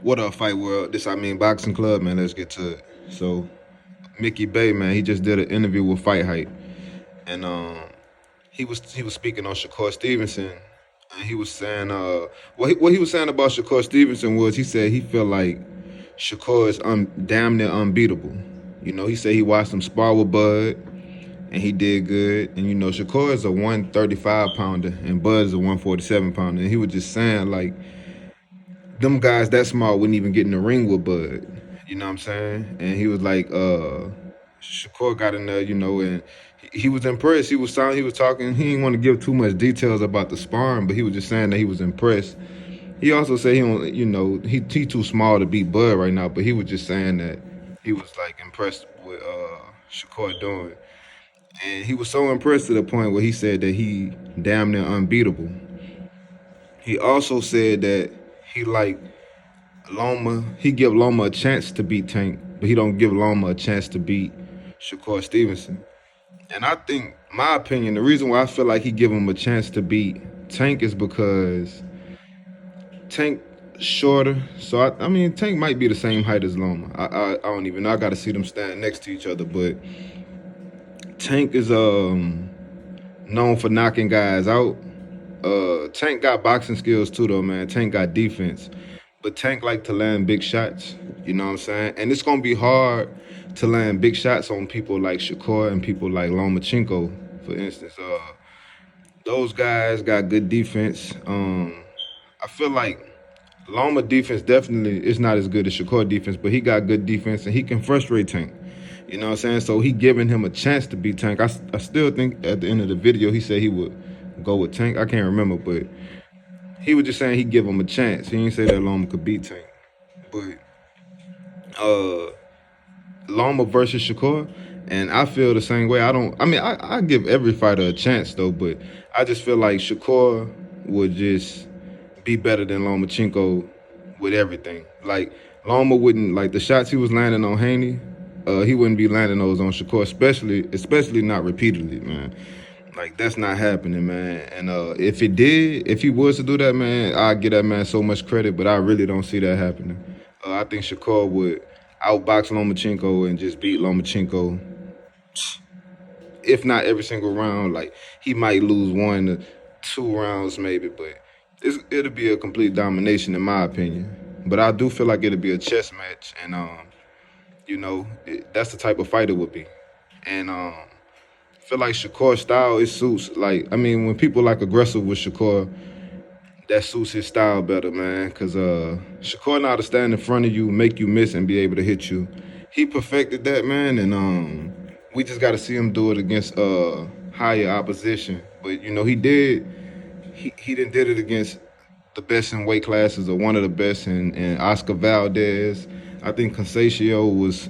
What up, Fight World? This Amin Boxing Club, man. Let's get to it. So, Mickey Bay, man, he just did an interview with Fight Hype, and he was speaking on Shakur Stevenson, and he was saying what he was saying about Shakur Stevenson was he said he felt like Shakur is damn near unbeatable. You know, he said he watched him spar with Bud, and he did good. And you know, Shakur is a 135 pounder, and Bud is a 147 pounder, and he was just saying like them guys that small wouldn't even get in the ring with Bud. You know what I'm saying? And he was like, Shakur got in there, you know, and he was impressed. He was talking. He didn't want to give too much details about the sparring, but he was just saying that he was impressed. He also said he don't, you know, he too small to beat Bud right now, but he was just saying that he was like impressed with Shakur doing. And he was so impressed to the point where he said that he damn near unbeatable. He also said that he like Loma, he give Loma a chance to beat Tank, but he don't give Loma a chance to beat Shakur Stevenson. And I think, my opinion, the reason why I feel like he give him a chance to beat Tank is because Tank shorter. So I mean, Tank might be the same height as Loma. I don't even know. I got to see them stand next to each other, but Tank is known for knocking guys out. Tank got boxing skills too, though, man. Tank got defense. But Tank like to land big shots, you know what I'm saying? And it's gonna be hard to land big shots on people like Shakur and people like Lomachenko, for instance. Those guys got good defense. I feel like Loma defense definitely is not as good as Shakur defense, but he got good defense and he can frustrate Tank. You know what I'm saying? So he giving him a chance to beat Tank. I still think at the end of the video he said he would go with Tank. I can't remember, but he was just saying he'd give him a chance. He didn't say that Loma could beat Tank. But Loma versus Shakur, and I feel the same way. I give every fighter a chance though, but I just feel like Shakur would just be better than Lomachenko with everything. Like Loma wouldn't, like the shots he was landing on Haney, he wouldn't be landing those on Shakur, especially not repeatedly, man. Like, that's not happening, man. And if he was to do that, man, I'd give that man so much credit, but I really don't see that happening. I think Shakur would outbox Lomachenko and just beat Lomachenko, if not every single round. Like, he might lose 1 to 2 rounds maybe, but it'll be a complete domination in my opinion. But I do feel like it'll be a chess match, and, you know, that's the type of fight it would be. And, feel like Shakur's style, it suits, like, I mean, when people like aggressive with Shakur, that suits his style better, man. Because Shakur know how to stand in front of you, make you miss, and be able to hit you. He perfected that, man, and we just got to see him do it against higher opposition. But, you know, he did it against the best in weight classes, or one of the best, in Oscar Valdez. I think Conceição was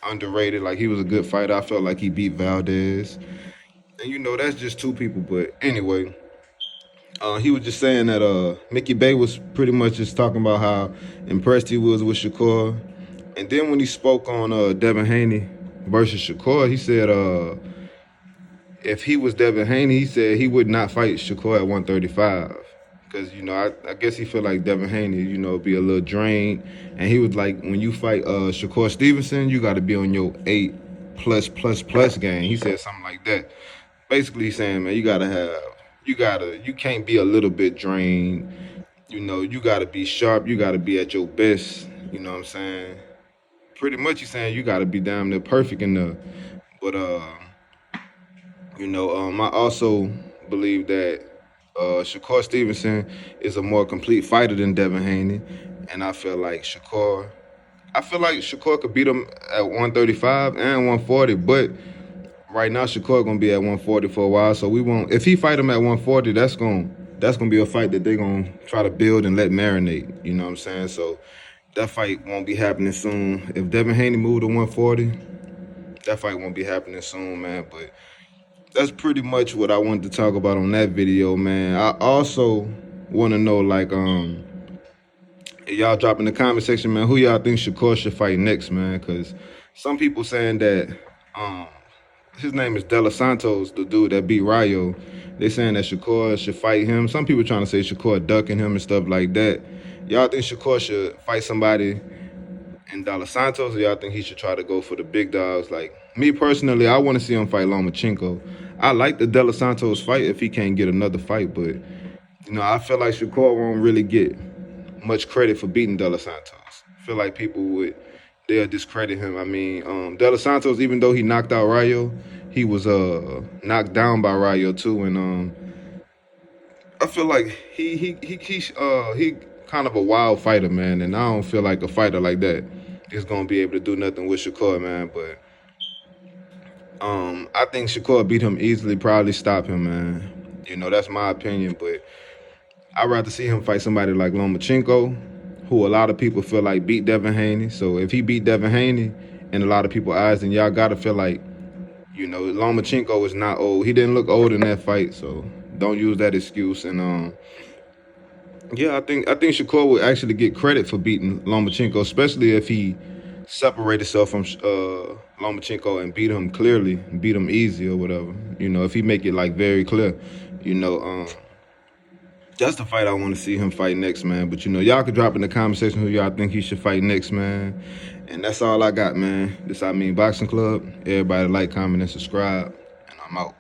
underrated. Like, he was a good fighter. I felt like he beat Valdez. And, you know, that's just 2 people. But anyway, he was just saying that Mickey Bay was pretty much just talking about how impressed he was with Shakur. And then when he spoke on Devin Haney versus Shakur, he said if he was Devin Haney, he said he would not fight Shakur at 135. Because, you know, I guess he feel like Devin Haney, you know, be a little drained. And he was like, when you fight Shakur Stevenson, you got to be on your 8+++ game. He said something like that. Basically saying, man, you can't be a little bit drained. You know, you got to be sharp. You got to be at your best. You know what I'm saying? Pretty much he's saying you got to be damn near perfect in there. But, you know, I also believe that Shakur Stevenson is a more complete fighter than Devin Haney, and I feel like Shakur could beat him at 135 and 140, but right now Shakur gonna be at 140 for a while, so we won't. If he fight him at 140, that's gonna be a fight that they're gonna try to build and let marinate. You know what I'm saying? So that fight won't be happening soon. If Devin Haney moved to 140, that fight won't be happening soon, man. But that's pretty much what I wanted to talk about on that video, man. I also want to know, like, y'all drop in the comment section, man, who y'all think Shakur should fight next, man? Because some people saying that his name is De Los Santos, the dude that beat Rayo. They saying that Shakur should fight him. Some people trying to say Shakur ducking him and stuff like that. Y'all think Shakur should fight somebody in Dallas Santos, or y'all think he should try to go for the big dogs? Like me personally, I want to see him fight Lomachenko. I like the De Los Santos fight if he can't get another fight, but I feel like Shakur won't really get much credit for beating De Los Santos. I feel like they'll discredit him. I mean, De Los Santos, even though he knocked out Rayo, he was knocked down by Rayo too, and I feel like he kind of a wild fighter, man, and I don't feel like a fighter like that is gonna be able to do nothing with Shakur, man. But I think Shakur beat him easily, probably stop him, man. That's my opinion, but I'd rather see him fight somebody like Lomachenko, who a lot of people feel like beat Devin Haney. So if he beat Devin Haney in a lot of people's eyes, then y'all gotta feel like, Lomachenko is not old. He didn't look old in that fight, so don't use that excuse. And yeah, I think Shakur would actually get credit for beating Lomachenko, especially if he separate himself from Lomachenko and beat him clearly, beat him easy or whatever. If he make it like very clear, you know, um, that's the fight I want to see him fight next, man. But y'all could drop in the comment section who y'all think he should fight next, man. And that's all I got, man. This Amin Boxing Club. Everybody like, comment, and subscribe. And I'm out.